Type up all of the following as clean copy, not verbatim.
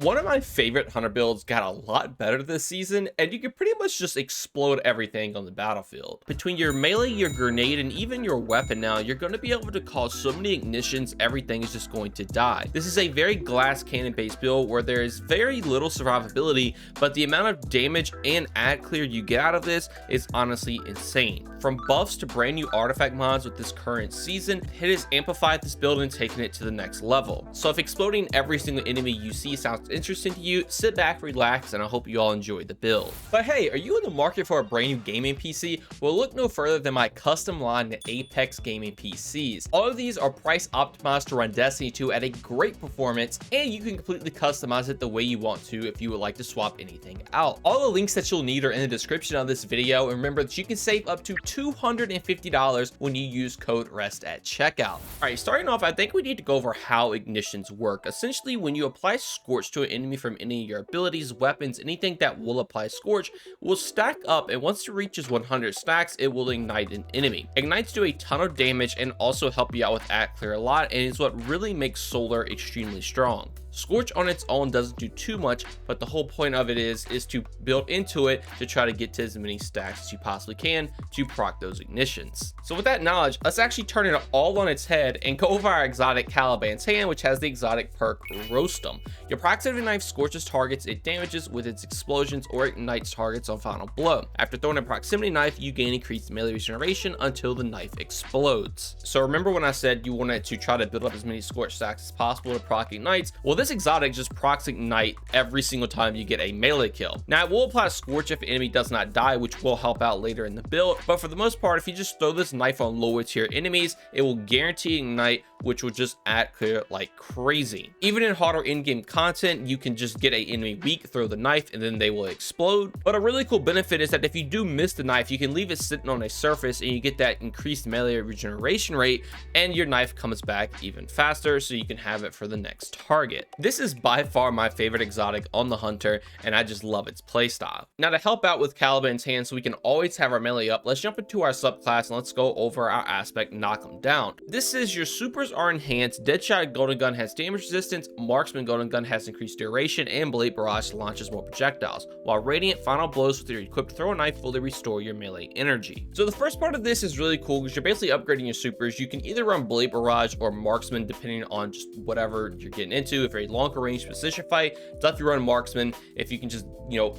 One of my favorite hunter builds got a lot better this season, and you can pretty much just explode everything on the battlefield. Between your melee, your grenade, and even your weapon now, you're going to be able to cause so many ignitions, everything is just going to die. This is a very glass cannon based build where there is very little survivability, but the amount of damage and ad clear you get out of this is honestly insane. From buffs to brand new artifact mods with this current season, it has amplified this build and taken it to the next level. So if exploding every single enemy you see sounds interesting to you, sit back, relax, and I hope you all enjoyed the build. But hey, are you in the market for a brand new gaming PC? Well, look no further than my custom line of Apex gaming PCs. All of these are price optimized to run Destiny 2 at a great performance, and you can completely customize it the way you want to if you would like to swap anything out. All the links that you'll need are in the description of this video, and remember that you can save up to $250 when you use code REST at checkout. All right, starting off, I think we need to go over how ignitions work. Essentially, when you apply Scorch to an enemy from any of your abilities, weapons, anything that will apply Scorch will stack up, and once it reaches 100 stacks, it will ignite an enemy. Ignites do a ton of damage and also help you out with ad clear a lot, and is what really makes Solar extremely strong. Scorch on its own doesn't do too much, but the whole point of it is to build into it to try to get to as many stacks as you possibly can to proc those ignitions. So with that knowledge, let's actually turn it all on its head and go over our exotic Caliban's Hand, which has the exotic perk Roast 'em. Your proximity knife scorches targets it damages with its explosions or ignites targets on final blow. After throwing a proximity knife, you gain increased melee regeneration until the knife explodes. So remember when I said you wanted to try to build up as many scorch stacks as possible to proc ignites? Well, this exotic just procs ignite every single time you get a melee kill. Now it will apply Scorch if the enemy does not die, which will help out later in the build, but for the most part, if you just throw this knife on lower tier enemies, it will guarantee ignite, which will just ad clear like crazy. Even in harder in-game content, you can just get an enemy weak, throw the knife, and then they will explode. But a really cool benefit is that if you do miss the knife, you can leave it sitting on a surface and you get that increased melee regeneration rate, and your knife comes back even faster, so you can have it for the next target. This is by far my favorite exotic on the Hunter, and I just love its playstyle. Now to help out with Caliban's Hand so we can always have our melee up, let's jump into our subclass and let's go over our aspect Knock 'em Down. This is your supers are enhanced, Deadshot Golden Gun has damage resistance, Marksman Golden Gun has increased duration, and Blade Barrage launches more projectiles, while Radiant Final Blows with your equipped throw knife fully restore your melee energy. So the first part of this is really cool because you're basically upgrading your supers. You can either run Blade Barrage or Marksman depending on just whatever you're getting into. If you're a longer range precision fight, if you run Marksman, if you can just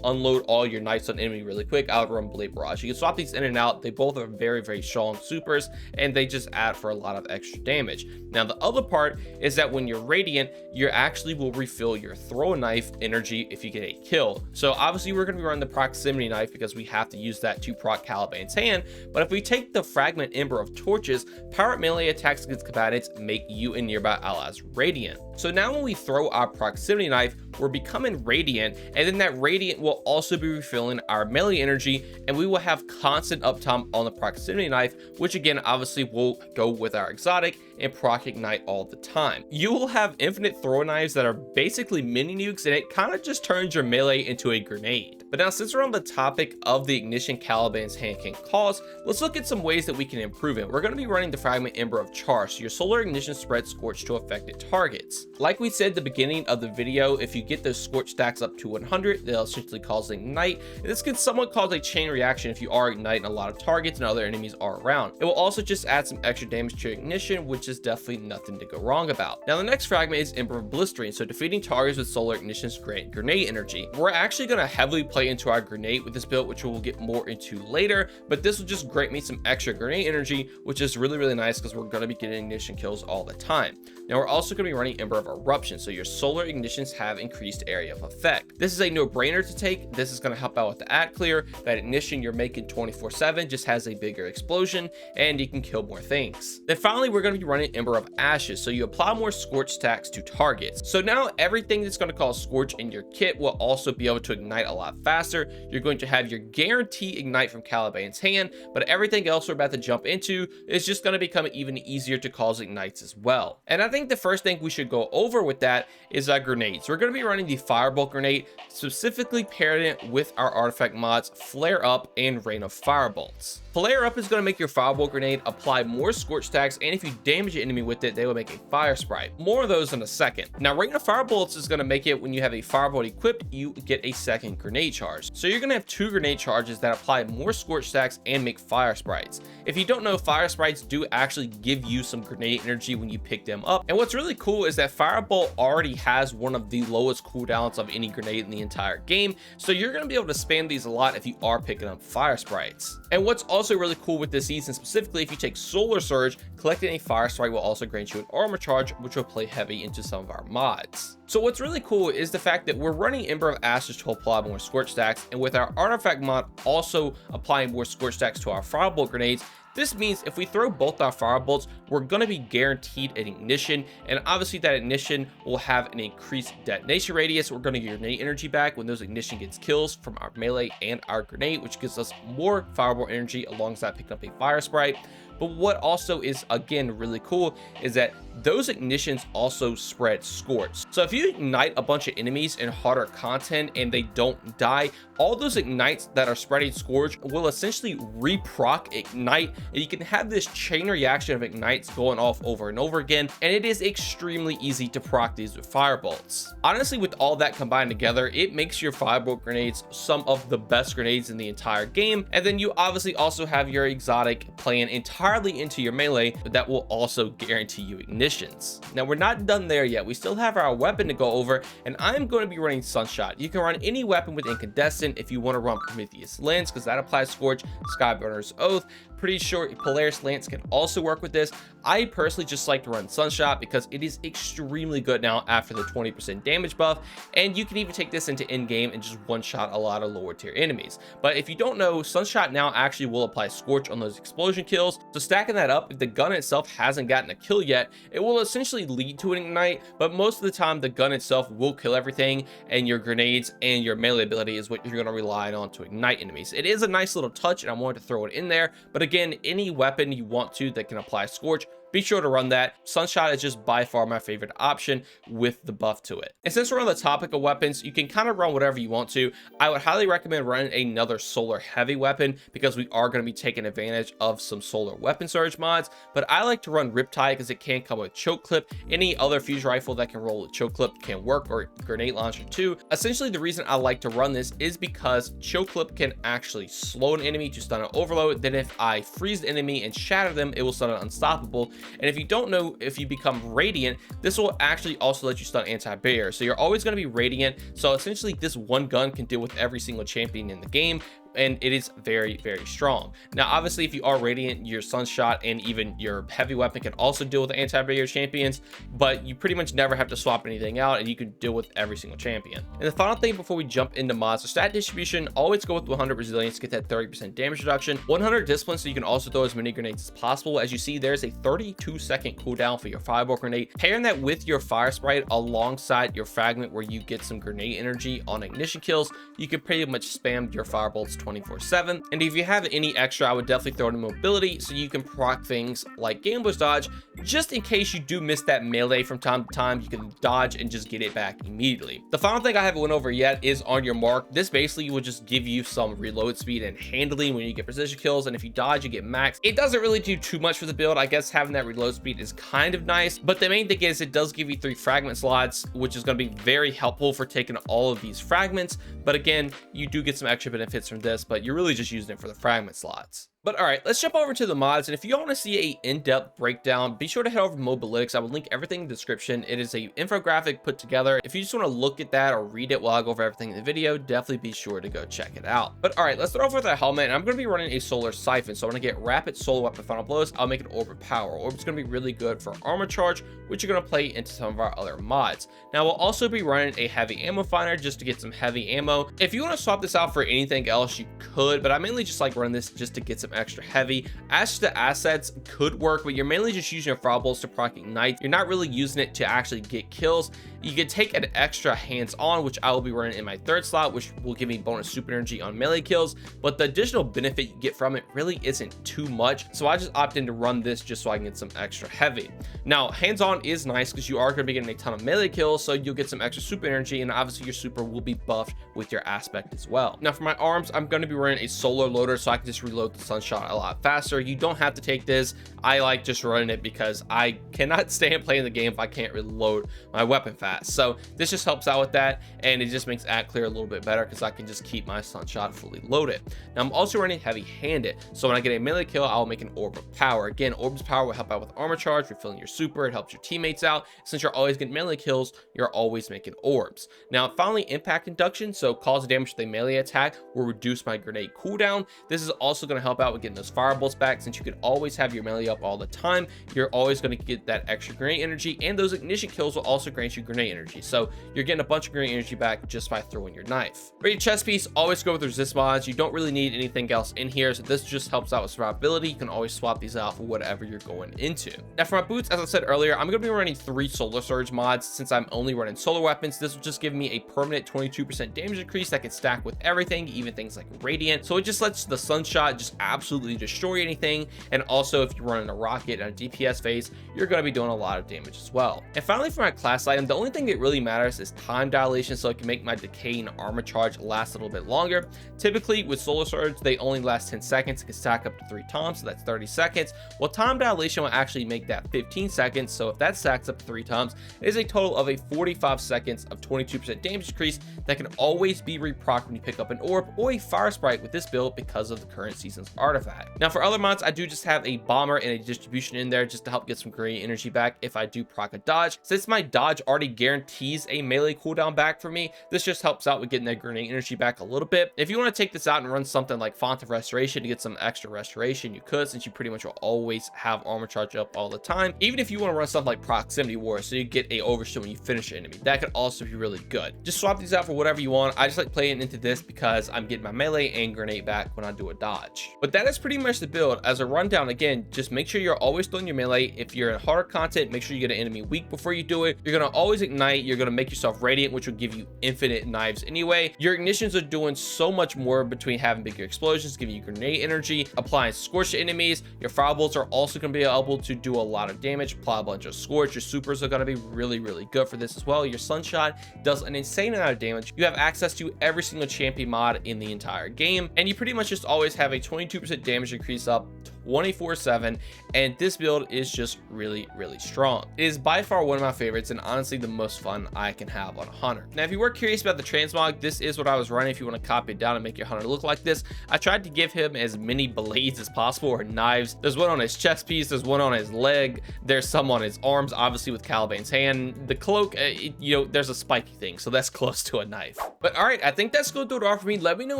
unload all your knights on enemy really quick, I would run Blade Barrage. You can swap these in and out. They both are very strong supers, and they just add for a lot of extra damage. Now the other part is that when you're Radiant, you actually will refill your throw knife energy if you get a kill. So obviously we're going to be running the proximity knife because we have to use that to proc Caliban's Hand, but if we take the fragment Ember of Torches, powered melee attacks against combatants make you and nearby allies radiant. So now when we throw our proximity knife, we're becoming radiant, and then that radiant will also be refilling our melee energy, and we will have constant uptime on the proximity knife, which again obviously will go with our exotic and proc ignite all the time. You will have infinite throw knives that are basically mini nukes, and it kind of just turns your melee into a grenade. But now since we're on the topic of the ignition Caliban's Hand can cause, let's look at some ways that we can improve it. We're going to be running the fragment Ember of Charge, so your solar ignition spreads Scorch to affected targets. Like we said at the beginning of the video, if you get those Scorch stacks up to 100, they'll essentially cause ignite, and this can somewhat cause a chain reaction if you are igniting a lot of targets and other enemies are around. It will also just add some extra damage to your ignition, which is definitely nothing to go wrong about. Now the next fragment is Ember of Blistering, so defeating targets with solar ignitions grant grenade energy. We're actually going to heavily play into our grenade with this build, which we'll get more into later, but this will just grant me some extra grenade energy, which is really nice because we're going to be getting ignition kills all the time. Now we're also going to be running Ember of Eruption, so your solar ignitions have increased area of effect. This is a no-brainer to take. This is going to help out with the ad clear. That ignition you're making 24/7 just has a bigger explosion, and you can kill more things. Then finally, we're going to be running Ember of Ashes, so you apply more Scorch stacks to targets. So now everything that's going to cause Scorch in your kit will also be able to ignite a lot faster. You're going to have your guarantee ignite from Caliban's Hand, but everything else we're about to jump into is just going to become even easier to cause ignites as well. And I think the first thing we should go over with that is our grenades. We're going to be running the Firebolt grenade, specifically pairing it with our artifact mods Flare Up and Rain of Firebolts. Flare Up is going to make your Firebolt grenade apply more Scorch stacks, and if you damage damage an enemy with it, they will make a fire sprite. More of those in a second. Now, Rain of Fire Bullets is going to make it when you have a firebolt equipped, you get a second grenade charge. So you're going to have 2 grenade charges that apply more scorch stacks and make fire sprites. If you don't know, fire sprites do actually give you some grenade energy when you pick them up. And what's really cool is that firebolt already has one of the lowest cooldowns of any grenade in the entire game. So you're going to be able to spam these a lot if you are picking up fire sprites. And what's also really cool with this season, specifically if you take Solar Surge, collecting a fire sprite will also grant you an armor charge, which will play heavy into some of our mods. So what's really cool is the fact that we're running Ember of Ashes to apply more scorch stacks, and with our artifact mod also applying more scorch stacks to our firebolt grenades. This means if we throw both our firebolts, we're going to be guaranteed an ignition, and obviously that ignition will have an increased detonation radius. We're going to get grenade energy back when those ignition gets kills from our melee and our grenade, which gives us more firebolt energy alongside picking up a fire sprite. But what also is, again, really cool is that those ignitions also spread scorch. So if you ignite a bunch of enemies in harder content and they don't die, all those ignites that are spreading scorch will essentially reproc ignite, and you can have this chain reaction of ignites going off over and over again, and it is extremely easy to proc these with firebolts. Honestly, with all that combined together, it makes your firebolt grenades some of the best grenades in the entire game. And then you obviously also have your exotic playing entirely into your melee that will also guarantee you ignitions. Now, we're not done there yet. We still have our weapon to go over, and I'm going to be running Sunshot. You can run any weapon with Incandescent if you want to run Prometheus Lens, because that applies Scorch, Skyburner's Oath. Pretty sure Polaris Lance can also work with this. I personally just like to run Sunshot because it is extremely good now after the 20% damage buff, and you can even take this into in-game and just one-shot a lot of lower tier enemies. But if you don't know, Sunshot now actually will apply Scorch on those explosion kills. So stacking that up, if the gun itself hasn't gotten a kill yet, it will essentially lead to an ignite, but most of the time the gun itself will kill everything, and your grenades and your melee ability is what you're going to rely on to ignite enemies. It is a nice little touch, and I wanted to throw it in there, but again, any weapon you want to that can apply Scorch, be sure to run that. Sunshot is just by far my favorite option with the buff to it. And since we're on the topic of weapons, you can kind of run whatever you want to. I would highly recommend running another solar heavy weapon because we are going to be taking advantage of some solar weapon surge mods. But I like to run Riptide because it can come with choke clip. Any other fusion rifle that can roll with choke clip can work, or grenade launcher too. Essentially, the reason I like to run this is because choke clip can actually slow an enemy to stun an overload. Then if I freeze the enemy and shatter them, it will stun an unstoppable. And if you don't know, if you become Radiant, this will actually also let you stun anti-barrier. So you're always going to be Radiant. So essentially, this one gun can deal with every single champion in the game, and it is very, very strong. Now, obviously, if you are Radiant, your Sunshot and even your heavy weapon can also deal with anti-barrier champions, but you pretty much never have to swap anything out, and you can deal with every single champion. And the final thing before we jump into mods, so stat distribution, always go with 100 resilience to get that 30% damage reduction, 100 discipline, so you can also throw as many grenades as possible. As you see, there's a 32-second cooldown for your firebolt grenade. Pairing that with your fire sprite alongside your fragment, where you get some grenade energy on ignition kills, you can pretty much spam your firebolts 24/7. And if you have any extra, I would definitely throw it in mobility so you can proc things like Gambler's Dodge, just in case you do miss that melee from time to time. You can dodge and just get it back immediately. The final thing I haven't went over yet is On Your Mark. This basically will just give you some reload speed and handling when you get precision kills, and if you dodge, you get max. It doesn't really do too much for the build. I guess having that reload speed is kind of nice, but the main thing is it does give you 3 fragment slots, which is going to be very helpful for taking all of these fragments. But again, you do get some extra benefits from this, but you're really just using it for the fragment slots. But all right, let's jump over to the mods. And if you want to see a in-depth breakdown, be sure to head over to Mobalytics. I will link everything in the description. It is a infographic put together. If you just want to look at that or read it while I go over everything in the video, definitely be sure to go check it out. But all right, let's start off with a helmet. And I'm going to be running a solar siphon. So I'm going to get rapid solar weapon final blows. I'll make it orb of power. Orb's going to be really good for armor charge, which you're going to play into some of our other mods. Now we'll also be running a heavy ammo finder just to get some heavy ammo. If you want to swap this out for anything else, you could, but I mainly just like running this just to get some extra heavy. As to assets, could work, but you're mainly just using your fireballs to proc ignite. You're not really using it to actually get kills. You can take an extra hands-on, which I will be running in my 3rd slot, which will give me bonus super energy on melee kills, but the additional benefit you get from it really isn't too much, so I just opted to run this just so I can get some extra heavy. Now, hands-on is nice because you are going to be getting a ton of melee kills, so you'll get some extra super energy, and obviously your super will be buffed with your aspect as well. Now, for my arms, I'm going to be running a solar loader so I can just reload the Sunshot a lot faster. You don't have to take this. I like just running it because I cannot stand playing the game if I can't reload my weapon fast. So this just helps out with that, and it just makes At Clear a little bit better because I can just keep my Sunshot fully loaded. Now I'm also running heavy-handed, so when I get a melee kill, I'll make an Orb of Power. Again, Orbs of Power will help out with armor charge, refilling your super. It helps your teammates out. Since you're always getting melee kills, you're always making orbs. Now finally, Impact Induction, so cause damage with a melee attack will reduce my grenade cooldown. This is also going to help out with getting those firebolts back. Since you can always have your melee up all the time, you're always going to get that extra grenade energy, and those ignition kills will also grant you grenade energy. So you're getting a bunch of grenade energy back just by throwing your knife. For your chest piece, always go with resist mods. You don't really need anything else in here, so this just helps out with survivability. You can always swap these out for whatever you're going into. Now for my boots, as I said earlier, I'm going to be running 3 Solar Surge mods. Since I'm only running solar weapons, this will just give me a permanent 22% damage increase that can stack with everything, even things like Radiant. So it just lets the Sunshot just absolutely destroy anything. And also, if you're running a rocket and a DPS phase, you're going to be doing a lot of damage as well. And finally, for my class item, the only thing that really matters is time dilation, so I can make my decay and armor charge last a little bit longer. Typically with Solar Surge, they only last 10 seconds. It can stack up to 3 times, so that's 30 seconds. Well, time dilation will actually make that 15 seconds. So if that stacks up to 3 times, it is a total of a 45 seconds of 22% damage increase that can always be reprocced when you pick up an orb or a fire sprite with this build because of the current season's artifact. Now for other mods, I do just have a bomber and a distribution in there just to help get some grenade energy back if I do proc a dodge. Since my dodge already guarantees a melee cooldown back for me, this just helps out with getting that grenade energy back a little bit. If you want to take this out and run something like Font of Restoration to get some extra restoration, you could, since you pretty much will always have armor charge up all the time. Even if you want to run something like Proximity War, so you get a overshoot when you finish an enemy, that could also be really good. Just swap these out for whatever you want. I just like playing into this because I'm getting my melee and grenade back when I do a dodge. But that is pretty much the build. As a rundown, again, just make sure you're always throwing your melee. If you're in harder content, make sure you get an enemy weak before you do it. You're going to always ignite. You're going to make yourself radiant, which will give you infinite knives anyway. Your ignitions are doing so much more between having bigger explosions, giving you grenade energy, applying scorch to enemies. Your firebolts are also going to be able to do a lot of damage, apply a bunch of scorch. Your supers are going to be really good for this as well. Your Sunshot does an insane amount of damage. You have access to every single champion mod in the entire game, and you pretty much just always have a 22% damage increase up 24/7, and this build is just really strong. It is by far one of my favorites and honestly the most fun I can have on a hunter. Now if you were curious about the Transmog, this is what I was running. If you want to copy it down and make your hunter look like this, I tried to give him as many blades as possible, or knives. There's one on his chest piece, there's one on his leg, there's some on his arms, obviously with Caliban's hand. The cloak, you know, there's a spiky thing, so that's close to a knife. But all right, I think that's going to do it all for me. Let me know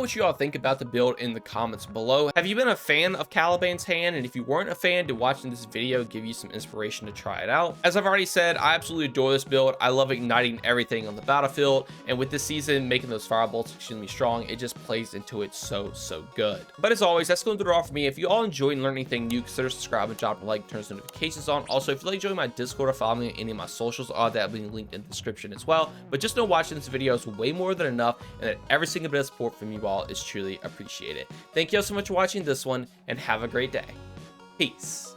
what you all think about the build in the comments below. Have you been a fan of Caliban's hand? And if you weren't a fan, did watching this video give you some inspiration to try it out? As I've already said, I absolutely adore this build. I love igniting everything on the battlefield, and with this season making those firebolts extremely strong, it just plays into it so good. But as always, that's going to do it all for me. If you all enjoyed and learned anything new, consider subscribing, drop a like, turn the notifications on. Also, if you like joining my Discord or follow me on any of my socials, all that will be linked in the description as well. But just know watching this video is way more than enough, and that every single bit of support from you all is truly appreciated. Thank you all so much for watching this one, and have a great day. Peace.